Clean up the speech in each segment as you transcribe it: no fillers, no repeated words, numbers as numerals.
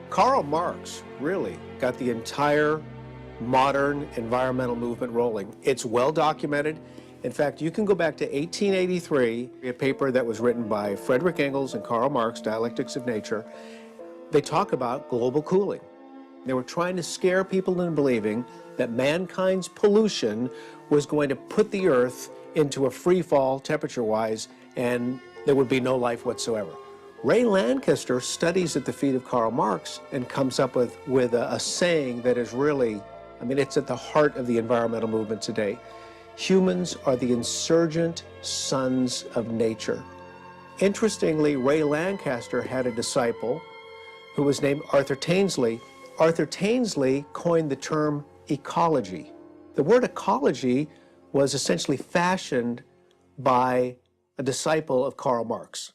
Karl Marx really got the entire modern environmental movement rolling. It's well documented. In fact, you can go back to 1883, a paper that was written by Frederick Engels and Karl Marx, Dialectics of Nature. They talk about global cooling. They were trying to scare people into believing that mankind's pollution was going to put the Earth into a free fall temperature-wise, and there would be no life whatsoever. Ray Lankester studies at the feet of Karl Marx and comes up with a saying that is really, I mean, it's at the heart of the environmental movement today. Humans are the insurgent sons of nature. Interestingly, Ray Lankester had a disciple who was named Arthur Tainsley. Arthur Tainsley coined the term ecology. The word ecology was essentially fashioned by a disciple of Karl Marx.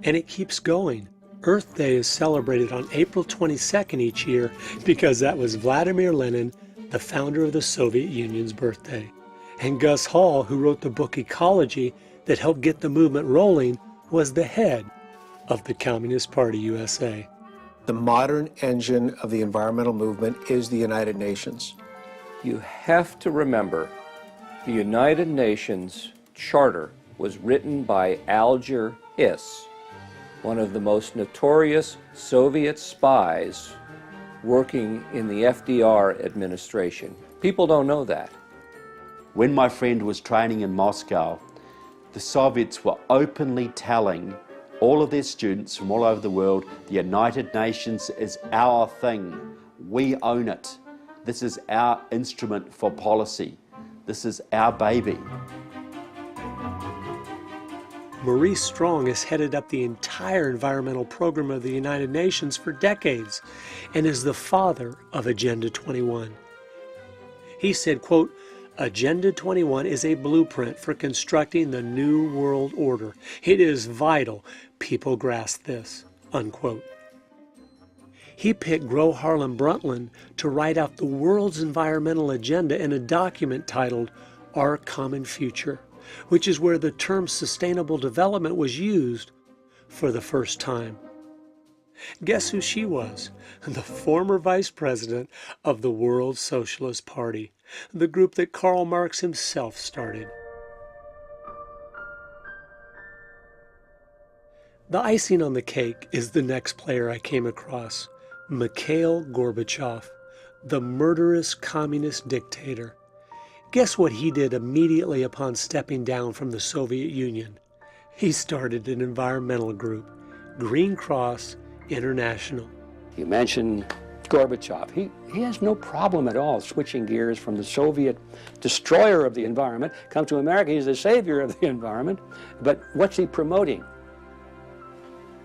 And it keeps going. Earth Day is celebrated on April 22nd each year because that was Vladimir Lenin, the founder of the Soviet Union's birthday. And Gus Hall, who wrote the book Ecology that helped get the movement rolling, was the head of the Communist Party USA. The modern engine of the environmental movement is the United Nations. You have to remember, the United Nations Charter was written by Alger Hiss, one of the most notorious Soviet spies working in the FDR administration. People don't know that. When my friend was training in Moscow, the Soviets were openly telling all of their students from all over the world, the United Nations is our thing. We own it. This is our instrument for policy. This is our baby. Maurice Strong has headed up the entire environmental program of the United Nations for decades and is the father of Agenda 21. He said, quote, Agenda 21 is a blueprint for constructing the new world order. It is vital people grasp this, unquote. He picked Gro Harlem Brundtland to write out the world's environmental agenda in a document titled Our Common Future, which is where the term sustainable development was used for the first time. Guess who she was? The former vice president of the World Socialist Party, the group that Karl Marx himself started. The icing on the cake is the next player I came across, Mikhail Gorbachev, the murderous communist dictator. Guess what he did immediately upon stepping down from the Soviet Union? He started an environmental group, Green Cross International. You mentioned Gorbachev. He has no problem at all switching gears from the Soviet destroyer of the environment, come to America, he's the savior of the environment. But what's he promoting?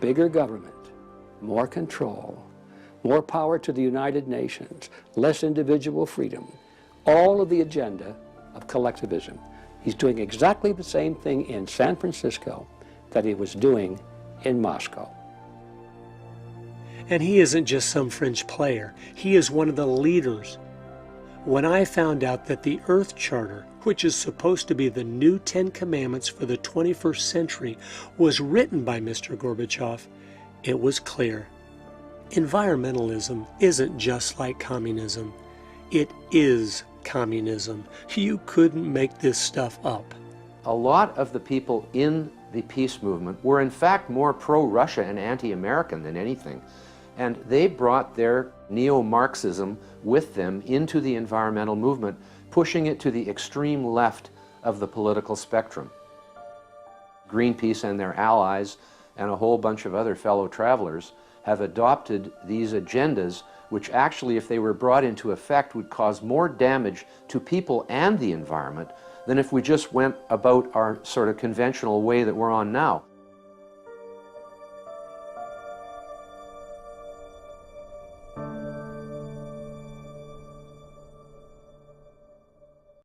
Bigger government, more control, more power to the United Nations, less individual freedom. All of the agenda of collectivism. He's doing exactly the same thing in San Francisco that he was doing in Moscow. And he isn't just some fringe player. He is one of the leaders. When I found out that the Earth Charter, which is supposed to be the new 10 Commandments for the 21st century, was written by Mr. Gorbachev, it was clear. Environmentalism isn't just like communism. It is communism. You couldn't make this stuff up. A lot of the people in the peace movement were in fact more pro-Russia and anti-American than anything. And they brought their neo-Marxism with them into the environmental movement, pushing it to the extreme left of the political spectrum. Greenpeace and their allies and a whole bunch of other fellow travelers have adopted these agendas which actually, if they were brought into effect, would cause more damage to people and the environment than if we just went about our sort of conventional way that we're on now.